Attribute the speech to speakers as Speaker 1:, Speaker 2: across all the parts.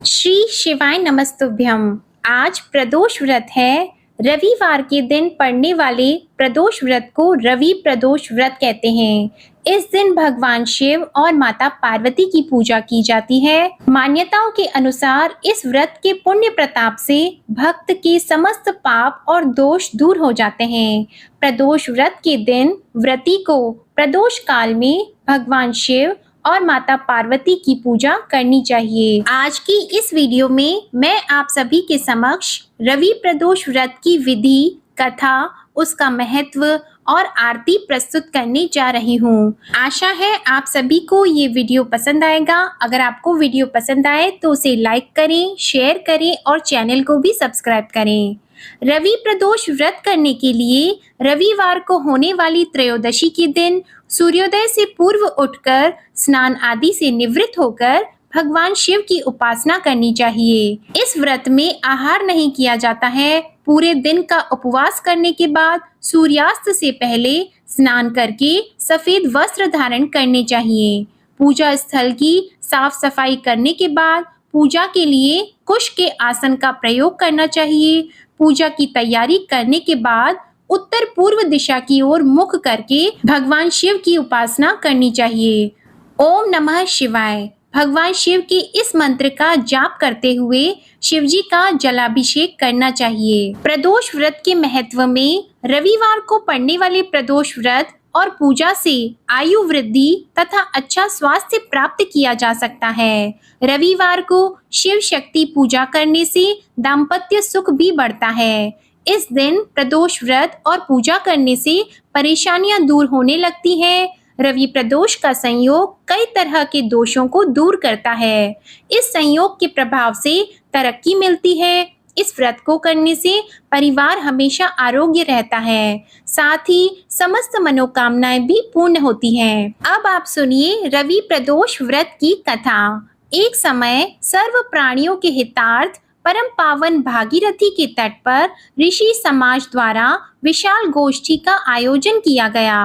Speaker 1: श्री शिवाय नमस्तुभ्यम। आज प्रदोष व्रत है। रविवार के दिन पड़ने वाले प्रदोष व्रत को रवि प्रदोष व्रत कहते हैं। इस दिन भगवान शिव और माता पार्वती की पूजा की जाती है। मान्यताओं के अनुसार इस व्रत के पुण्य प्रताप से भक्त के समस्त पाप और दोष दूर हो जाते हैं। प्रदोष व्रत के दिन व्रती को प्रदोष काल में भगवान शिव और माता पार्वती की पूजा करनी चाहिए। आज की इस वीडियो में मैं आप सभी के समक्ष रवि प्रदोष व्रत की विधि, कथा, उसका महत्व और आरती प्रस्तुत करने जा रही हूँ। आशा है आप सभी को ये वीडियो पसंद आएगा। अगर आपको वीडियो पसंद आए तो उसे लाइक करें, शेयर करें और चैनल को भी सब्सक्राइब करें। रवि प्रदोष व्रत करने के लिए रविवार को होने वाली त्रयोदशी के दिन सूर्योदय से पूर्व उठकर स्नान आदि से निवृत्त होकर भगवान शिव की उपासना करनी चाहिए। इस व्रत में आहार नहीं किया जाता है। पूरे दिन का उपवास करने के बाद सूर्यास्त से पहले स्नान करके सफेद वस्त्र धारण करने चाहिए। पूजा स्थल की साफ सफाई करने के बाद पूजा के लिए कुश के आसन का प्रयोग करना चाहिए। पूजा की तैयारी करने के बाद उत्तर पूर्व दिशा की ओर मुख करके भगवान शिव की उपासना करनी चाहिए। ओम नमः शिवाय। भगवान शिव के इस मंत्र का जाप करते हुए शिव जी का जलाभिषेक करना चाहिए। प्रदोष व्रत के महत्व में रविवार को पड़ने वाले प्रदोष व्रत और पूजा से आयु वृद्धि तथा अच्छा स्वास्थ्य प्राप्त किया जा सकता है। रविवार को शिव शक्ति पूजा करने से दाम्पत्य सुख भी बढ़ता है। इस दिन प्रदोष व्रत और पूजा करने से परेशानियां दूर होने लगती हैं। रवि प्रदोष का संयोग कई तरह के दोषों को दूर करता है। इस संयोग के प्रभाव से तरक्की मिलती है। इस व्रत को करने से परिवार हमेशा आरोग्य रहता है, साथ ही समस्त मनोकामनाएं भी पूर्ण होती हैं। अब आप सुनिए रवि प्रदोष व्रत की कथा। एक समय सर्व प्राणियों के हितार्थ परम पावन भागीरथी के तट पर ऋषि समाज द्वारा विशाल गोष्ठी का आयोजन किया गया।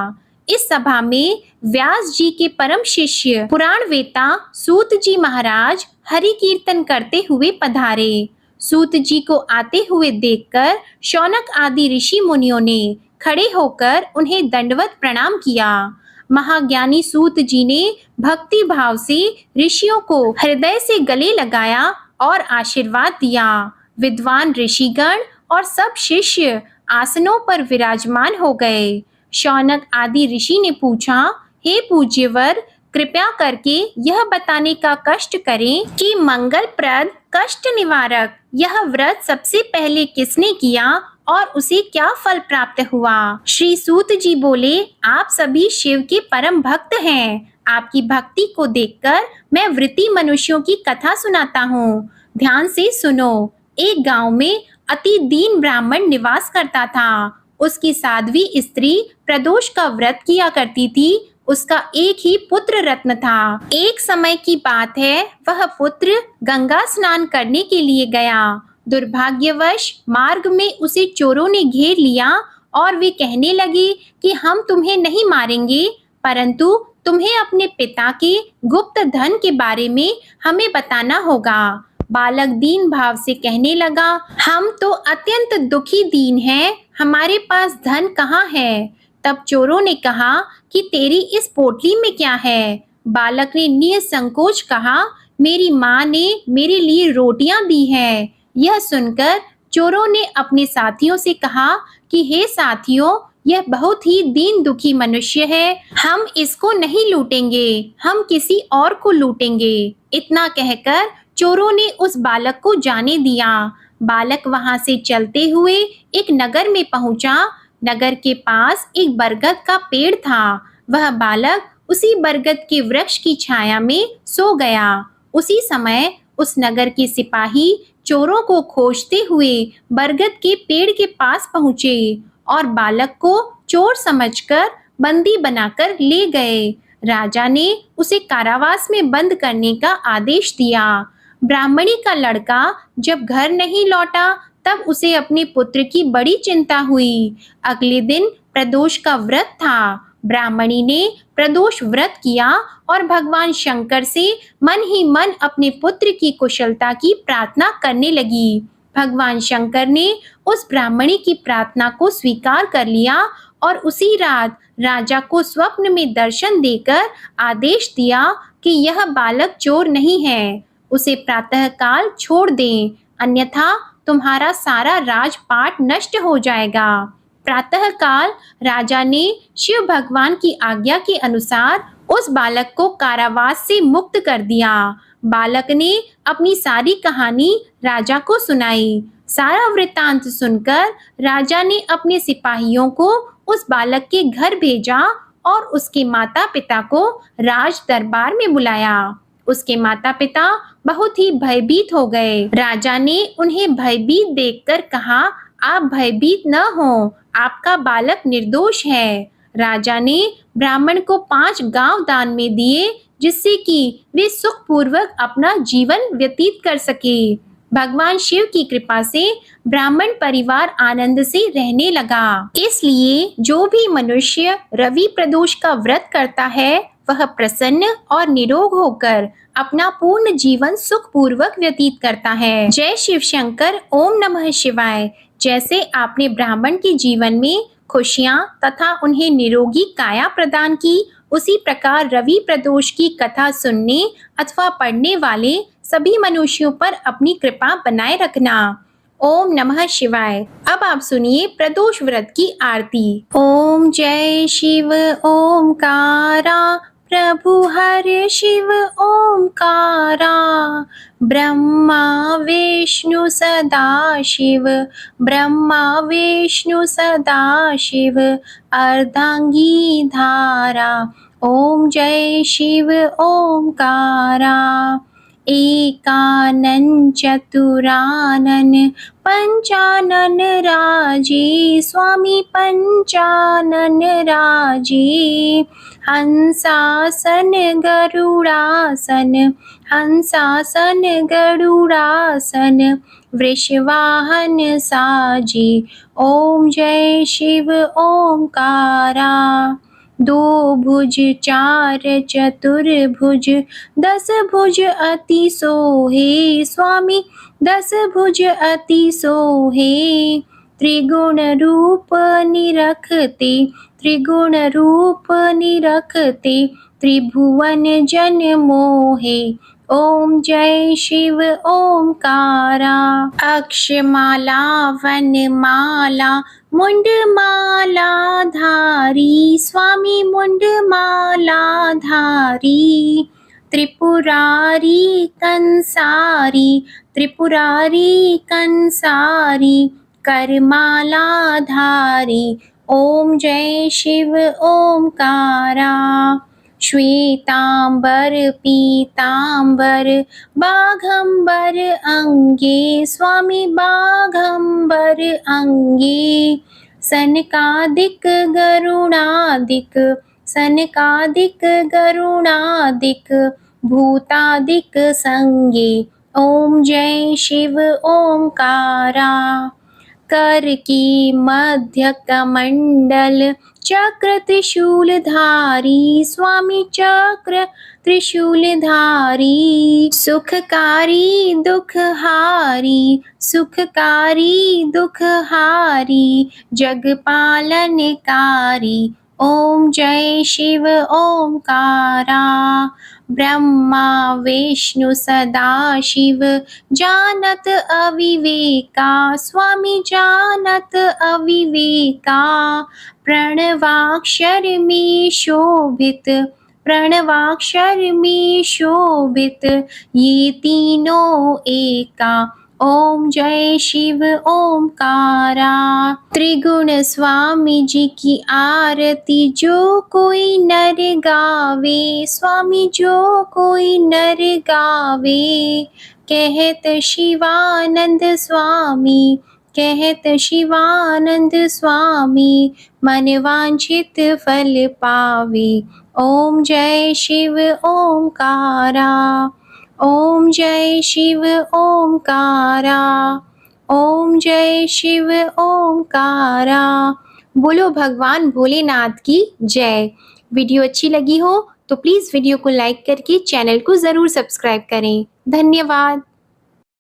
Speaker 1: इस सभा में व्यास जी के परम शिष्य पुराण वेता सूत जी महाराज हरि कीर्तन करते हुए पधारे। सूत जी को आते हुए देखकर शौनक आदि ऋषि मुनियों ने खड़े होकर उन्हें दंडवत प्रणाम किया। महाज्ञानी सूत जी ने भक्ति भाव से ऋषियों को हृदय से गले लगाया और आशीर्वाद दिया। विद्वान ऋषिगण और सब शिष्य आसनों पर विराजमान हो गए। शौनक आदि ऋषि ने पूछा, हे पूज्यवर, कृपया करके यह बताने का कष्ट करें कि मंगलप्रद कष्ट निवारक यह व्रत सबसे पहले किसने किया और उसे क्या फल प्राप्त हुआ। श्री सूत जी बोले, आप सभी शिव के परम भक्त हैं। आपकी भक्ति को देखकर मैं वृत्ति मनुष्यों की कथा सुनाता हूँ। ध्यान से सुनो। एक गांव में अति दीन ब्राह्मण निवास करता था। उसकी साध्वी स्त्री प्रदोष का व्रत किया करती थी। उसका एक ही पुत्र रत्न था। एक समय की बात है, वह पुत्र गंगा स्नान करने के लिए गया। दुर्भाग्यवश मार्ग में उसे चोरों ने घेर लिया और वे कहने लगे कि हम तुम्हें नहीं मारेंगे, परंतु तुम्हें अपने पिता के गुप्त धन के बारे में हमें बताना होगा। बालक दीन भाव से कहने लगा, हम तो अत्यंत दुखी दीन हैं, हमारे पास धन कहाँ है। तब चोरों ने कहा कि तेरी इस पोटली में क्या है। बालक ने निसंकोच कहा, मेरी माँ ने मेरे लिए रोटियां दी हैं। यह सुनकर चोरों ने अपने साथियों से कहा कि हे साथियों, यह बहुत ही दीन दुखी मनुष्य है, हम इसको नहीं लूटेंगे, हम किसी और को लूटेंगे। इतना कहकर चोरों ने उस बालक को जाने दिया। बालक वहां से चलते हुए एक नगर में पहुंचा। नगर के पास एक बरगद का पेड़ था। वह बालक उसी बरगद के वृक्ष की छाया में सो गया। उसी समय उस नगर के सिपाही चोरों को खोजते हुए बरगद के पेड़ के पास पहुंचे और बालक को चोर समझकर बंदी बनाकर ले गए। राजा ने उसे कारावास में बंद करने का आदेश दिया। ब्राह्मणी का लड़का जब घर नहीं लौटा तब उसे अपने पुत्र की बड़ी चिंता हुई। अगले दिन प्रदोष का व्रत था। ब्राह्मणी ने प्रदोष व्रत किया और भगवान शंकर से मन ही मन अपने पुत्र की कुशलता की प्रार्थना करने लगी। भगवान शंकर ने उस ब्राह्मणी की प्रार्थना को स्वीकार कर लिया और उसी रात राजा को स्वप्न में दर्शन देकर आदेश दिया कि यह बालक चोर नहीं है, उसे प्रातःकाल छोड़ दें, अन्यथा तुम्हारा सारा राजपाट नष्ट हो जाएगा। प्रातःकाल राजा ने शिव भगवान की आज्ञा के अनुसार उस बालक को कारावास से मुक्त कर दिया। बालक ने अपनी सारी कहानी राजा को सुनाई। सारा वृत्तांत सुनकर राजा ने अपने सिपाहियों को उस बालक के घर भेजा और उसके माता पिता को राज दरबार में बुलाया। उसके माता पिता बहुत ही भयभीत हो गए। राजा ने उन्हें भयभीत देखकर कहा, आप भयभीत न हो, आपका बालक निर्दोष है। राजा ने ब्राह्मण को 5 गांव दान में दिए, जिससे कि वे सुखपूर्वक अपना जीवन व्यतीत कर सके। भगवान शिव की कृपा से ब्राह्मण परिवार आनंद से रहने लगा। इसलिए जो भी मनुष्य रवि प्रदोष का व्रत करता है, वह प्रसन्न और निरोग होकर अपना पूर्ण जीवन सुखपूर्वक व्यतीत करता है। जय शिव शंकर। ओम नमः शिवाय। जैसे आपने ब्राह्मण के जीवन में खुशियां तथा उन्हें निरोगी काया प्रदान की, उसी प्रकार रवि प्रदोष की कथा सुनने अथवा पढ़ने वाले सभी मनुष्यों पर अपनी कृपा बनाए रखना। ओम नमः शिवाय। अब आप सुनिए प्रदोष व्रत की आरती। ओम जय शिव ओमकारा, प्रभु हर शिव ओमकारा, ब्रह्मा विष्णु सदा शिव, ब्रह्मा विष्णु सदा शिव, अर्धांगी धारा। ओम जय शिव ओमकारा। एकानन चतुरानन पंचानन राजे, स्वामी पंचानन राजे, हंसासन गरुड़ासन, हंसासन गरुड़ासन, वृषवाहन साजे। ओम जय शिव ओमकारा। 2 भुज 4 चतुर्भुज, 10 भुज अति सोहे, स्वामी 10 भुज अति सोहे, त्रिगुण रूप निरखते, त्रिगुण रूप निरखते, त्रिभुवन जन मोहे। ओम जय शिव ओमकारा। अक्षमाला वनमाला, मुंडमाला धारी, स्वामी मुंडमाला धारी, त्रिपुरारी कंसारी, त्रिपुरारी कंसारी, करमाला धारी। ओम जय शिव ओमकारा। श्वेतांबर पीतांबर, बाघंबर अंगे, स्वामी बाघंबर अंगे, सनकादिक गरुणादिक, सनकादिक गरुणादिक, भूतादिक संगे। ओम जय शिव ओमकारा। कर की मध्य कमंडल, चक्र त्रिशूलधारी, स्वामी चक्र त्रिशूलधारी, सुखकारी दुखहारी, सुखकारी दुखहारी, जगपालनकारी। ओम जय शिव ओमकारा। ब्रह्मा विष्णु सदा शिव, जानत अविवेका, स्वामी जानत अविवेका, प्रणवाक्षर में शोभित, प्रणवाक्षर में शोभित, ये तीनों एका। ओम जय शिव ओमकारा। त्रिगुण स्वामी जी की आरती जो कोई नर गावे, स्वामी जो कोई नर गावे, कहत शिवानंद स्वामी, कहत शिवानंद स्वामी, मन वांछित फल पावे। ओम जय शिव ओमकारा। ओम जय शिव ओमकारा। ओम जय शिव ओमकारा। बोलो भगवान भोलेनाथ की जय। वीडियो अच्छी लगी हो तो प्लीज़ वीडियो को लाइक करके चैनल को ज़रूर सब्सक्राइब करें। धन्यवाद।